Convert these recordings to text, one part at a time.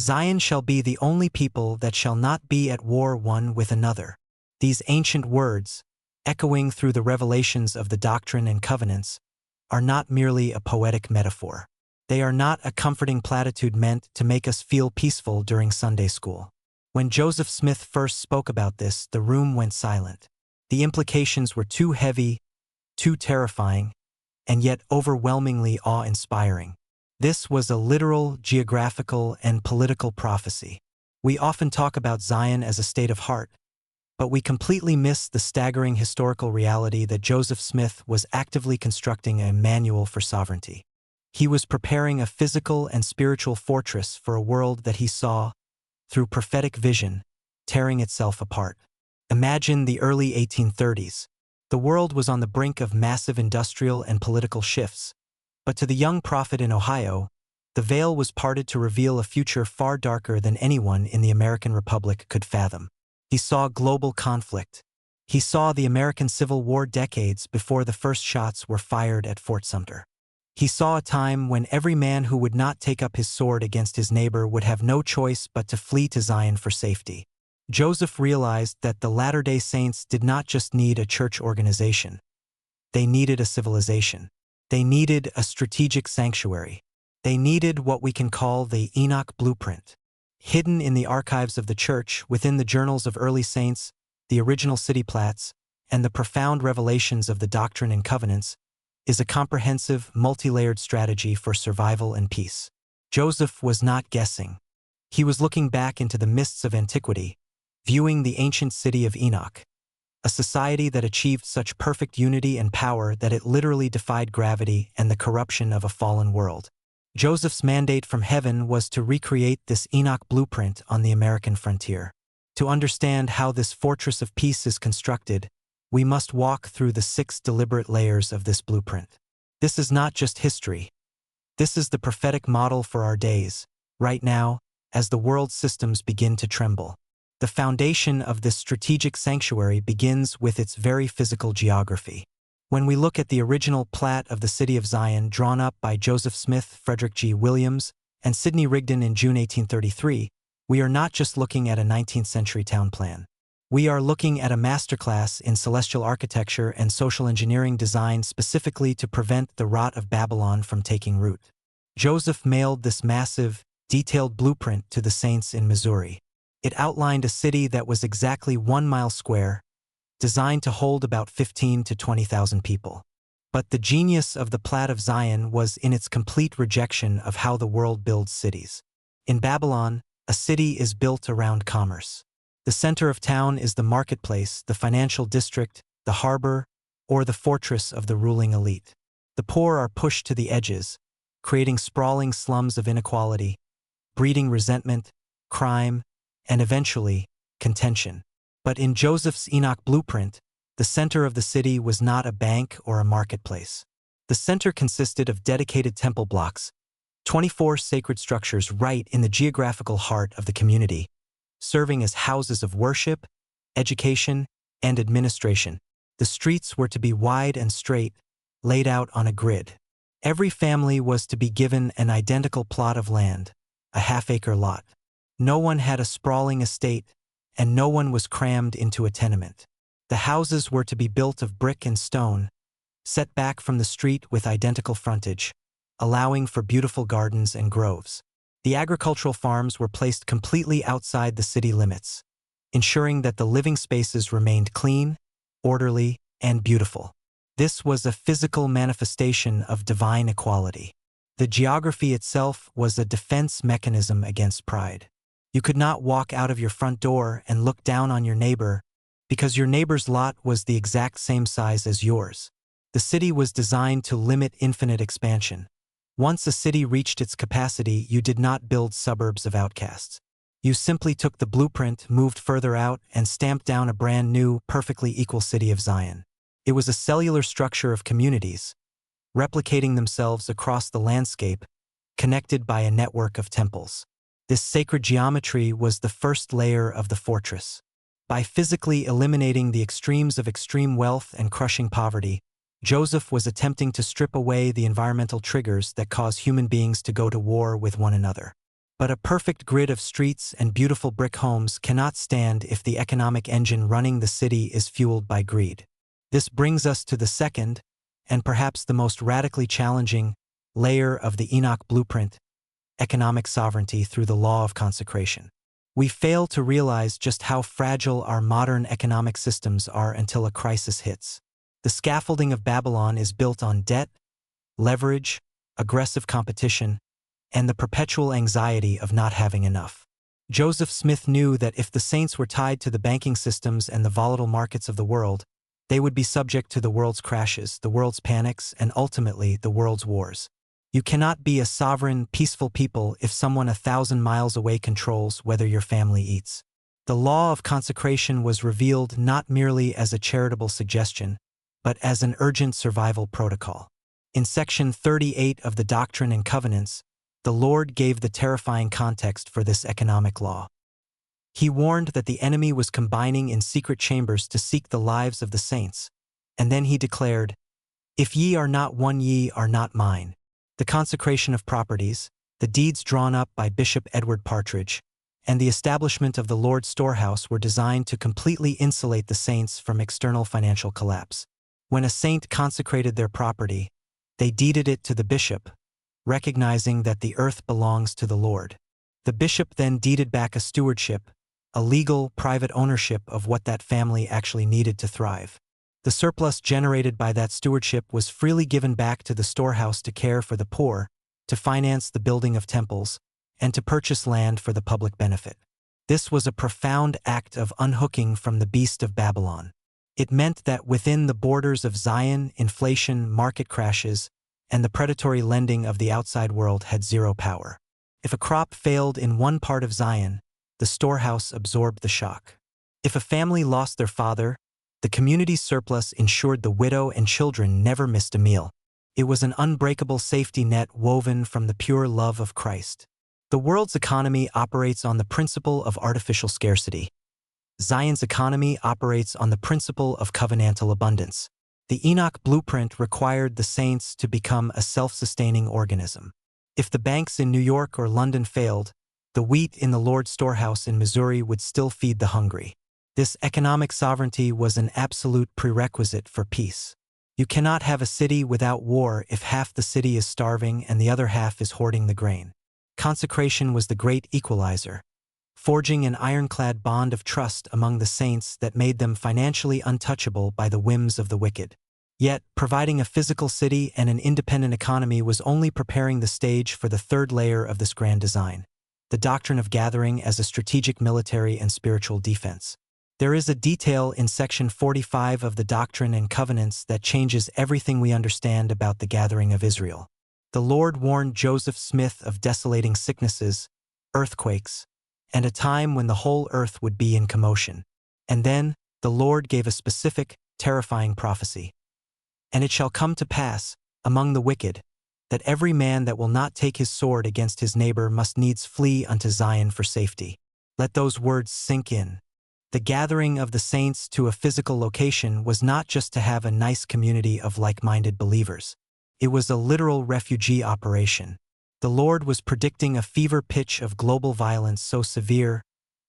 Zion shall be the only people that shall not be at war one with another. These ancient words, echoing through the revelations of the Doctrine and Covenants, are not merely a poetic metaphor. They are not a comforting platitude meant to make us feel peaceful during Sunday school. When Joseph Smith first spoke about this, the room went silent. The implications were too heavy, too terrifying, and yet overwhelmingly awe-inspiring. This was a literal, geographical, and political prophecy. We often talk about Zion as a state of heart, but we completely miss the staggering historical reality that Joseph Smith was actively constructing a manual for sovereignty. He was preparing a physical and spiritual fortress for a world that he saw, through prophetic vision, tearing itself apart. Imagine the early 1830s. The world was on the brink of massive industrial and political shifts, but to the young prophet in Ohio, the veil was parted to reveal a future far darker than anyone in the American Republic could fathom. He saw global conflict. He saw the American Civil War decades before the first shots were fired at Fort Sumter. He saw a time when every man who would not take up his sword against his neighbor would have no choice but to flee to Zion for safety. Joseph realized that the Latter-day Saints did not just need a church organization. They needed a civilization. They needed a strategic sanctuary. They needed what we can call the Enoch blueprint. Hidden in the archives of the church, within the journals of early saints, the original city plats, and the profound revelations of the Doctrine and Covenants, is a comprehensive, multi-layered strategy for survival and peace. Joseph was not guessing. He was looking back into the mists of antiquity, viewing the ancient city of Enoch, a society that achieved such perfect unity and power that it literally defied gravity and the corruption of a fallen world. Joseph's mandate from heaven was to recreate this Enoch blueprint on the American frontier. To understand how this fortress of peace is constructed, we must walk through the 6 deliberate layers of this blueprint. This is not just history. This is the prophetic model for our days, right now, as the world's systems begin to tremble. The foundation of this strategic sanctuary begins with its very physical geography. When we look at the original plat of the city of Zion drawn up by Joseph Smith, Frederick G. Williams, and Sidney Rigdon in June 1833, we are not just looking at a 19th-century town plan. We are looking at a masterclass in celestial architecture and social engineering designed specifically to prevent the rot of Babylon from taking root. Joseph mailed this massive, detailed blueprint to the saints in Missouri. It outlined a city that was exactly 1 mile square, designed to hold about 15,000 to 20,000 people. But the genius of the plat of Zion was in its complete rejection of how the world builds cities. In Babylon, a city is built around commerce. The center of town is the marketplace, the financial district, the harbor, or the fortress of the ruling elite. The poor are pushed to the edges, creating sprawling slums of inequality, breeding resentment, crime, and eventually, contention. But in Joseph's Enoch blueprint, the center of the city was not a bank or a marketplace. The center consisted of dedicated temple blocks, 24 sacred structures right in the geographical heart of the community, serving as houses of worship, education, and administration. The streets were to be wide and straight, laid out on a grid. Every family was to be given an identical plot of land, a half-acre lot. No one had a sprawling estate, and no one was crammed into a tenement. The houses were to be built of brick and stone, set back from the street with identical frontage, allowing for beautiful gardens and groves. The agricultural farms were placed completely outside the city limits, ensuring that the living spaces remained clean, orderly, and beautiful. This was a physical manifestation of divine equality. The geography itself was a defense mechanism against pride. You could not walk out of your front door and look down on your neighbor because your neighbor's lot was the exact same size as yours. The city was designed to limit infinite expansion. Once a city reached its capacity, you did not build suburbs of outcasts. You simply took the blueprint, moved further out, and stamped down a brand new, perfectly equal city of Zion. It was a cellular structure of communities, replicating themselves across the landscape, connected by a network of temples. This sacred geometry was the first layer of the fortress. By physically eliminating the extremes of extreme wealth and crushing poverty, Joseph was attempting to strip away the environmental triggers that cause human beings to go to war with one another. But a perfect grid of streets and beautiful brick homes cannot stand if the economic engine running the city is fueled by greed. This brings us to the second, and perhaps the most radically challenging, layer of the Enoch blueprint: economic sovereignty through the law of consecration. We fail to realize just how fragile our modern economic systems are until a crisis hits. The scaffolding of Babylon is built on debt, leverage, aggressive competition, and the perpetual anxiety of not having enough. Joseph Smith knew that if the saints were tied to the banking systems and the volatile markets of the world, they would be subject to the world's crashes, the world's panics, and ultimately the world's wars. You cannot be a sovereign, peaceful people if someone 1,000 miles away controls whether your family eats. The law of consecration was revealed not merely as a charitable suggestion, but as an urgent survival protocol. In section 38 of the Doctrine and Covenants, the Lord gave the terrifying context for this economic law. He warned that the enemy was combining in secret chambers to seek the lives of the saints, and then he declared, "If ye are not one, ye are not mine." The consecration of properties, the deeds drawn up by Bishop Edward Partridge, and the establishment of the Lord's storehouse were designed to completely insulate the saints from external financial collapse. When a saint consecrated their property, they deeded it to the bishop, recognizing that the earth belongs to the Lord. The bishop then deeded back a stewardship, a legal, private ownership of what that family actually needed to thrive. The surplus generated by that stewardship was freely given back to the storehouse to care for the poor, to finance the building of temples, and to purchase land for the public benefit. This was a profound act of unhooking from the beast of Babylon. It meant that within the borders of Zion, inflation, market crashes, and the predatory lending of the outside world had zero power. If a crop failed in one part of Zion, the storehouse absorbed the shock. If a family lost their father, the community's surplus ensured the widow and children never missed a meal. It was an unbreakable safety net woven from the pure love of Christ. The world's economy operates on the principle of artificial scarcity. Zion's economy operates on the principle of covenantal abundance. The Enoch blueprint required the saints to become a self-sustaining organism. If the banks in New York or London failed, the wheat in the Lord's storehouse in Missouri would still feed the hungry. This economic sovereignty was an absolute prerequisite for peace. You cannot have a city without war if half the city is starving and the other half is hoarding the grain. Consecration was the great equalizer, forging an ironclad bond of trust among the saints that made them financially untouchable by the whims of the wicked. Yet, providing a physical city and an independent economy was only preparing the stage for the third layer of this grand design: the doctrine of gathering as a strategic military and spiritual defense. There is a detail in section 45 of the Doctrine and Covenants that changes everything we understand about the gathering of Israel. The Lord warned Joseph Smith of desolating sicknesses, earthquakes, and a time when the whole earth would be in commotion. And then, the Lord gave a specific, terrifying prophecy. "And it shall come to pass, among the wicked, that every man that will not take his sword against his neighbor must needs flee unto Zion for safety." Let those words sink in. The gathering of the saints to a physical location was not just to have a nice community of like-minded believers. It was a literal refugee operation. The Lord was predicting a fever pitch of global violence so severe,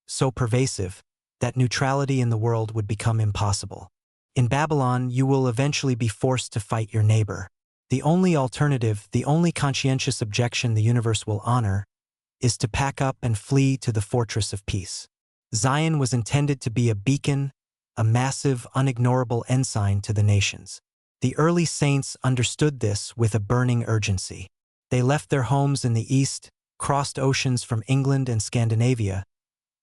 so pervasive, that neutrality in the world would become impossible. In Babylon, you will eventually be forced to fight your neighbor. The only alternative, the only conscientious objection the universe will honor, is to pack up and flee to the fortress of peace. Zion was intended to be a beacon, a massive, unignorable ensign to the nations. The early saints understood this with a burning urgency. They left their homes in the east, crossed oceans from England and Scandinavia,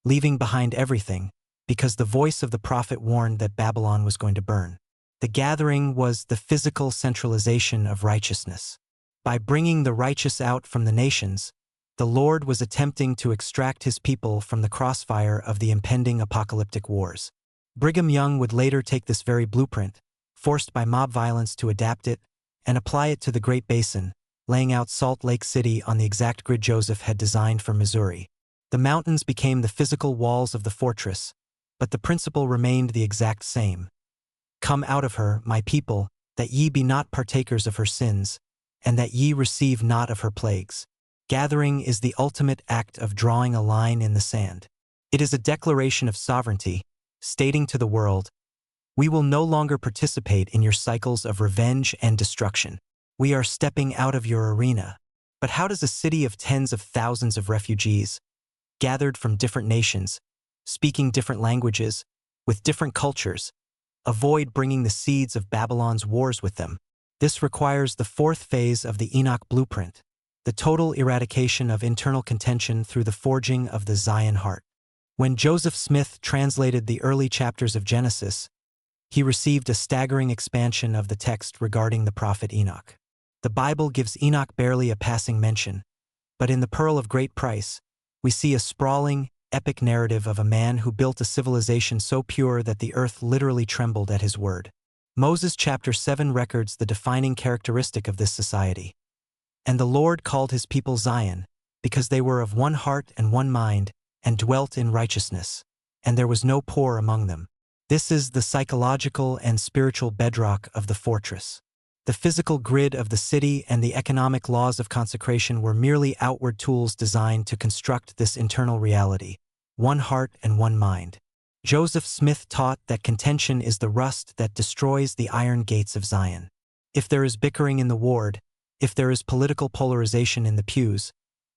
leaving behind everything, because the voice of the prophet warned that Babylon was going to burn. The gathering was the physical centralization of righteousness. By bringing the righteous out from the nations, the Lord was attempting to extract his people from the crossfire of the impending apocalyptic wars. Brigham Young would later take this very blueprint, forced by mob violence to adapt it, and apply it to the Great Basin, laying out Salt Lake City on the exact grid Joseph had designed for Missouri. The mountains became the physical walls of the fortress, but the principle remained the exact same. "Come out of her, my people, that ye be not partakers of her sins, and that ye receive not of her plagues." Gathering is the ultimate act of drawing a line in the sand. It is a declaration of sovereignty, stating to the world, "We will no longer participate in your cycles of revenge and destruction. We are stepping out of your arena." But how does a city of tens of thousands of refugees, gathered from different nations, speaking different languages, with different cultures, avoid bringing the seeds of Babylon's wars with them? This requires the fourth phase of the Enoch blueprint, the total eradication of internal contention through the forging of the Zion heart. When Joseph Smith translated the early chapters of Genesis, he received a staggering expansion of the text regarding the prophet Enoch. The Bible gives Enoch barely a passing mention, but in the Pearl of Great Price, we see a sprawling, epic narrative of a man who built a civilization so pure that the earth literally trembled at his word. Moses chapter 7 records the defining characteristic of this society. "And the Lord called his people Zion, because they were of one heart and one mind, and dwelt in righteousness, and there was no poor among them." This is the psychological and spiritual bedrock of the fortress. The physical grid of the city and the economic laws of consecration were merely outward tools designed to construct this internal reality, one heart and one mind. Joseph Smith taught that contention is the rust that destroys the iron gates of Zion. If there is bickering in the ward, if there is political polarization in the pews,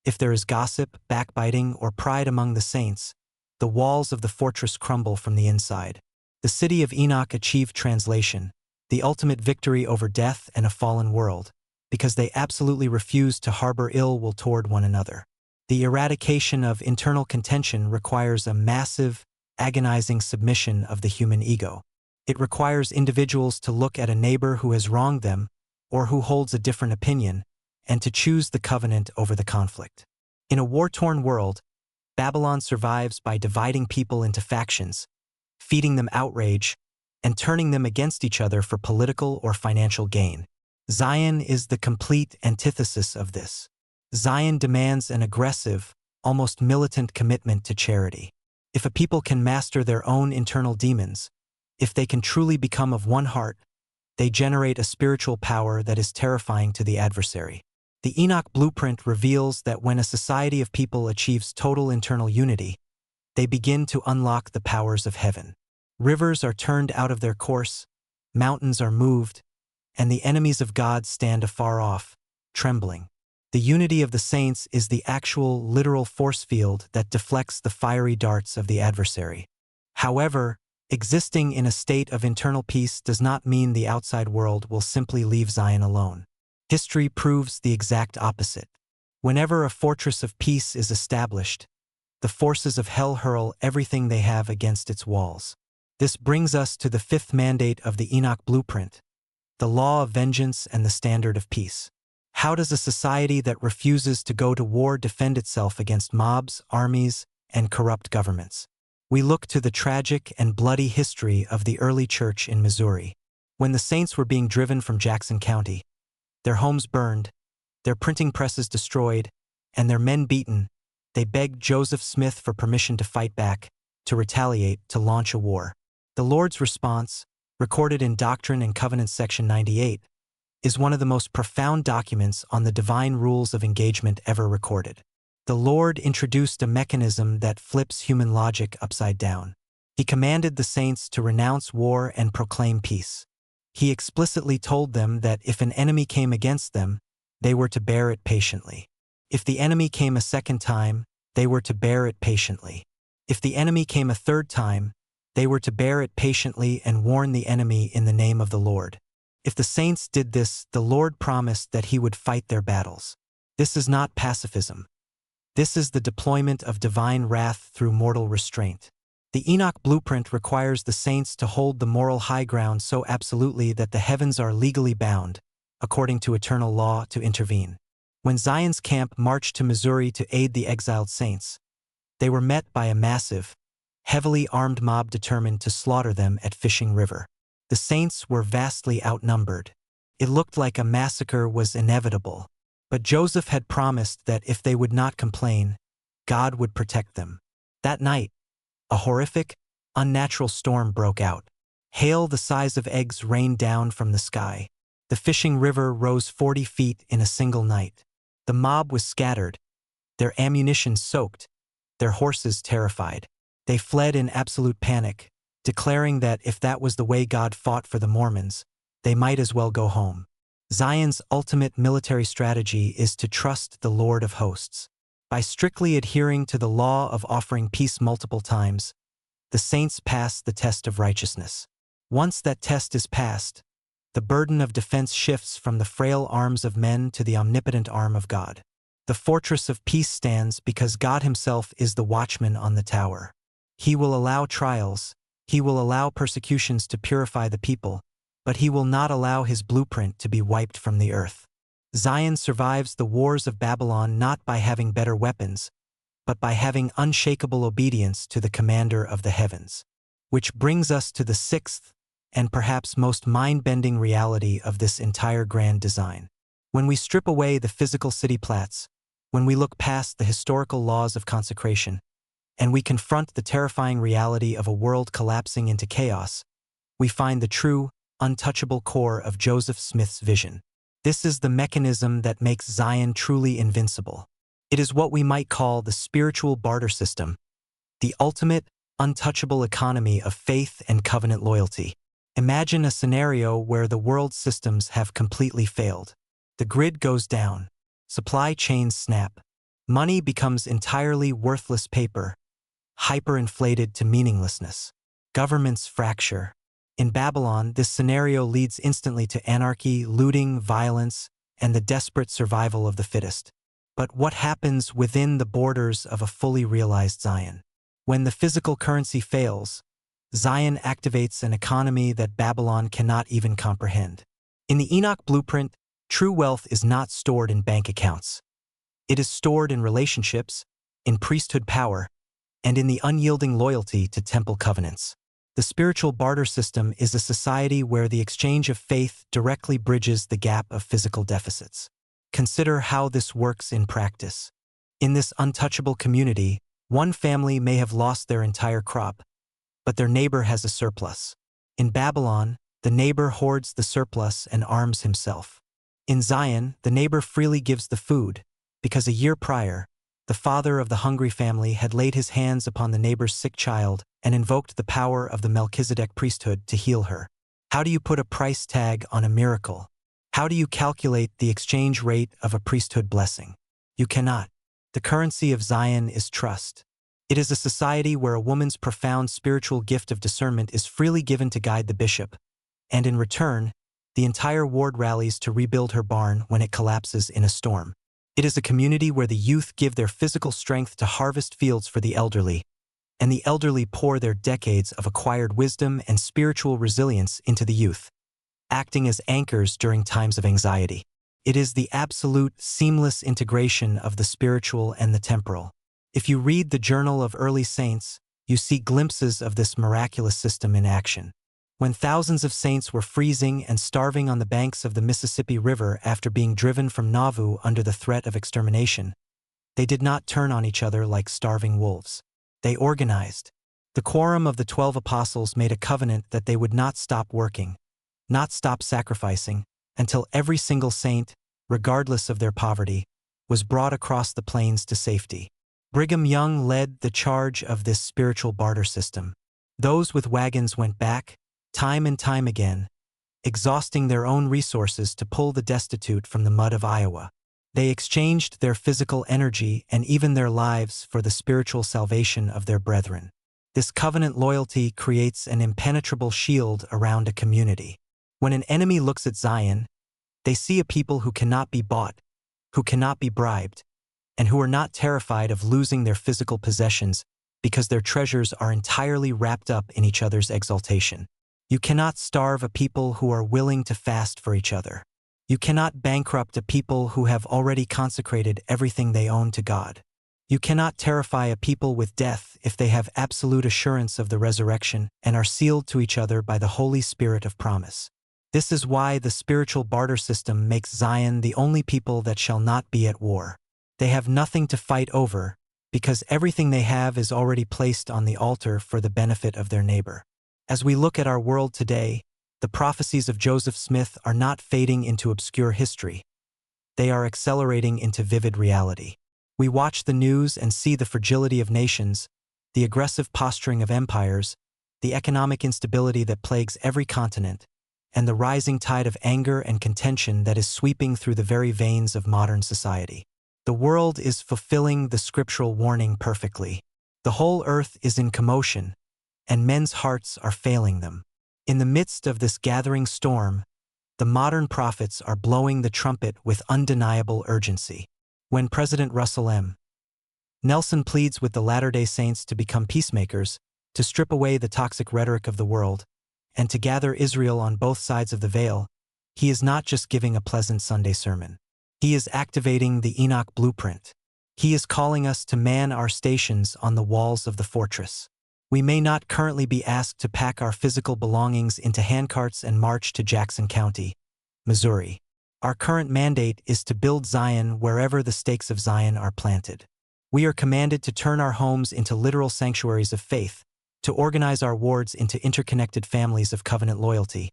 if there is gossip, backbiting, or pride among the saints, the walls of the fortress crumble from the inside. The city of Enoch achieved translation, the ultimate victory over death and a fallen world, because they absolutely refused to harbor ill will toward one another. The eradication of internal contention requires a massive, agonizing submission of the human ego. It requires individuals to look at a neighbor who has wronged them or who holds a different opinion, and to choose the covenant over the conflict. In a war-torn world, Babylon survives by dividing people into factions, feeding them outrage, and turning them against each other for political or financial gain. Zion is the complete antithesis of this. Zion demands an aggressive, almost militant commitment to charity. If a people can master their own internal demons, if they can truly become of one heart, they generate a spiritual power that is terrifying to the adversary. The Enoch blueprint reveals that when a society of people achieves total internal unity, they begin to unlock the powers of heaven. Rivers are turned out of their course, mountains are moved, and the enemies of God stand afar off, trembling. The unity of the saints is the actual, literal force field that deflects the fiery darts of the adversary. However, existing in a state of internal peace does not mean the outside world will simply leave Zion alone. History proves the exact opposite. Whenever a fortress of peace is established, the forces of hell hurl everything they have against its walls. This brings us to the fifth mandate of the Enoch blueprint, the law of vengeance and the standard of peace. How does a society that refuses to go to war defend itself against mobs, armies, and corrupt governments? We look to the tragic and bloody history of the early church in Missouri. When the saints were being driven from Jackson County, their homes burned, their printing presses destroyed, and their men beaten, they begged Joseph Smith for permission to fight back, to retaliate, to launch a war. The Lord's response, recorded in Doctrine and Covenants section 98, is one of the most profound documents on the divine rules of engagement ever recorded. The Lord introduced a mechanism that flips human logic upside down. He commanded the saints to renounce war and proclaim peace. He explicitly told them that if an enemy came against them, they were to bear it patiently. If the enemy came a second time, they were to bear it patiently. If the enemy came a third time, they were to bear it patiently and warn the enemy in the name of the Lord. If the saints did this, the Lord promised that he would fight their battles. This is not pacifism. This is the deployment of divine wrath through mortal restraint. The Enoch blueprint requires the saints to hold the moral high ground so absolutely that the heavens are legally bound, according to eternal law, to intervene. When Zion's camp marched to Missouri to aid the exiled saints, they were met by a massive, heavily armed mob determined to slaughter them at Fishing River. The saints were vastly outnumbered. It looked like a massacre was inevitable. But Joseph had promised that if they would not complain, God would protect them. That night, a horrific, unnatural storm broke out. Hail the size of eggs rained down from the sky. The Fishing River rose 40 feet in a single night. The mob was scattered, their ammunition soaked, their horses terrified. They fled in absolute panic, declaring that if that was the way God fought for the Mormons, they might as well go home. Zion's ultimate military strategy is to trust the Lord of hosts. By strictly adhering to the law of offering peace multiple times, the saints pass the test of righteousness. Once that test is passed, the burden of defense shifts from the frail arms of men to the omnipotent arm of God. The fortress of peace stands because God himself is the watchman on the tower. He will allow trials, he will allow persecutions to purify the people, but he will not allow his blueprint to be wiped from the earth. Zion survives the wars of Babylon not by having better weapons, but by having unshakable obedience to the commander of the heavens. Which brings us to the sixth, and perhaps most mind-bending reality of this entire grand design. When we strip away the physical city plats, when we look past the historical laws of consecration, and we confront the terrifying reality of a world collapsing into chaos, we find the true, untouchable core of Joseph Smith's vision. This is the mechanism that makes Zion truly invincible. It is what we might call the spiritual barter system, the ultimate, untouchable economy of faith and covenant loyalty. Imagine a scenario where the world's systems have completely failed. The grid goes down, supply chains snap, money becomes entirely worthless paper, hyperinflated to meaninglessness. Governments fracture. In Babylon, this scenario leads instantly to anarchy, looting, violence, and the desperate survival of the fittest. But what happens within the borders of a fully realized Zion? When the physical currency fails, Zion activates an economy that Babylon cannot even comprehend. In the Enoch blueprint, true wealth is not stored in bank accounts. It is stored in relationships, in priesthood power, and in the unyielding loyalty to temple covenants. The spiritual barter system is a society where the exchange of faith directly bridges the gap of physical deficits. Consider how this works in practice. In this untouchable community, one family may have lost their entire crop, but their neighbor has a surplus. In Babylon, the neighbor hoards the surplus and arms himself. In Zion, the neighbor freely gives the food, because a year prior, the father of the hungry family had laid his hands upon the neighbor's sick child and invoked the power of the Melchizedek priesthood to heal her. How do you put a price tag on a miracle? How do you calculate the exchange rate of a priesthood blessing? You cannot. The currency of Zion is trust. It is a society where a woman's profound spiritual gift of discernment is freely given to guide the bishop, and in return, the entire ward rallies to rebuild her barn when it collapses in a storm. It is a community where the youth give their physical strength to harvest fields for the elderly, and the elderly pour their decades of acquired wisdom and spiritual resilience into the youth, acting as anchors during times of anxiety. It is the absolute, seamless integration of the spiritual and the temporal. If you read the Journal of Early Saints, you see glimpses of this miraculous system in action. When thousands of saints were freezing and starving on the banks of the Mississippi River after being driven from Nauvoo under the threat of extermination, they did not turn on each other like starving wolves. They organized. The quorum of the 12 apostles made a covenant that they would not stop working, not stop sacrificing, until every single saint, regardless of their poverty, was brought across the plains to safety. Brigham Young led the charge of this spiritual barter system. Those with wagons went back, time and time again, exhausting their own resources to pull the destitute from the mud of Iowa. They exchanged their physical energy and even their lives for the spiritual salvation of their brethren. This covenant loyalty creates an impenetrable shield around a community. When an enemy looks at Zion, they see a people who cannot be bought, who cannot be bribed, and who are not terrified of losing their physical possessions because their treasures are entirely wrapped up in each other's exaltation. You cannot starve a people who are willing to fast for each other. You cannot bankrupt a people who have already consecrated everything they own to God. You cannot terrify a people with death if they have absolute assurance of the resurrection and are sealed to each other by the Holy Spirit of promise. This is why the spiritual barter system makes Zion the only people that shall not be at war. They have nothing to fight over, because everything they have is already placed on the altar for the benefit of their neighbor. As we look at our world today, the prophecies of Joseph Smith are not fading into obscure history. They are accelerating into vivid reality. We watch the news and see the fragility of nations, the aggressive posturing of empires, the economic instability that plagues every continent, and the rising tide of anger and contention that is sweeping through the very veins of modern society. The world is fulfilling the scriptural warning perfectly. The whole earth is in commotion, and men's hearts are failing them. In the midst of this gathering storm, the modern prophets are blowing the trumpet with undeniable urgency. When President Russell M. Nelson pleads with the Latter-day Saints to become peacemakers, to strip away the toxic rhetoric of the world, and to gather Israel on both sides of the veil, he is not just giving a pleasant Sunday sermon. He is activating the Enoch blueprint. He is calling us to man our stations on the walls of the fortress. We may not currently be asked to pack our physical belongings into handcarts and march to Jackson County, Missouri. Our current mandate is to build Zion wherever the stakes of Zion are planted. We are commanded to turn our homes into literal sanctuaries of faith, to organize our wards into interconnected families of covenant loyalty,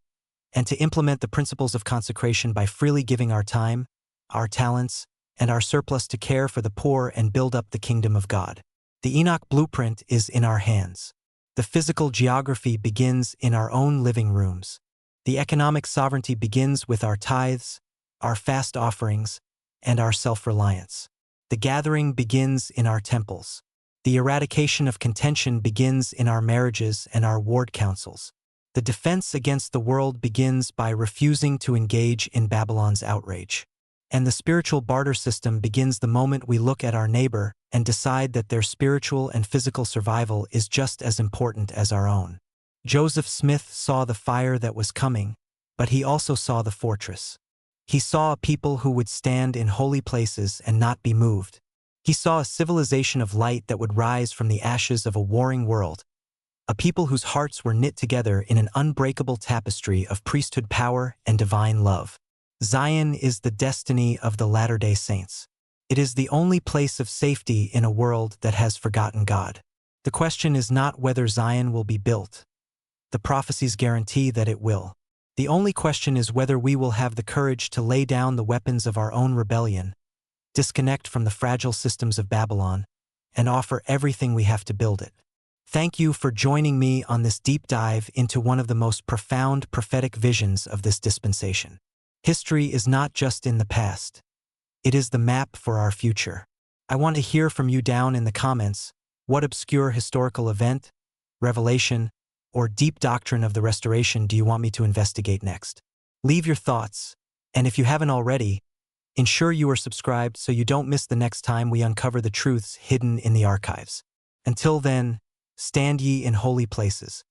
and to implement the principles of consecration by freely giving our time, our talents, and our surplus to care for the poor and build up the kingdom of God. The Enoch blueprint is in our hands. The physical geography begins in our own living rooms. The economic sovereignty begins with our tithes, our fast offerings, and our self-reliance. The gathering begins in our temples. The eradication of contention begins in our marriages and our ward councils. The defense against the world begins by refusing to engage in Babylon's outrage. And the spiritual barter system begins the moment we look at our neighbor and decide that their spiritual and physical survival is just as important as our own. Joseph Smith saw the fire that was coming, but he also saw the fortress. He saw a people who would stand in holy places and not be moved. He saw a civilization of light that would rise from the ashes of a warring world, a people whose hearts were knit together in an unbreakable tapestry of priesthood power and divine love. Zion is the destiny of the Latter-day Saints. It is the only place of safety in a world that has forgotten God. The question is not whether Zion will be built. The prophecies guarantee that it will. The only question is whether we will have the courage to lay down the weapons of our own rebellion, disconnect from the fragile systems of Babylon, and offer everything we have to build it. Thank you for joining me on this deep dive into one of the most profound prophetic visions of this dispensation. History is not just in the past. It is the map for our future. I want to hear from you down in the comments. What obscure historical event, revelation, or deep doctrine of the restoration do you want me to investigate next? Leave your thoughts, and if you haven't already, ensure you are subscribed so you don't miss the next time we uncover the truths hidden in the archives. Until then, stand ye in holy places.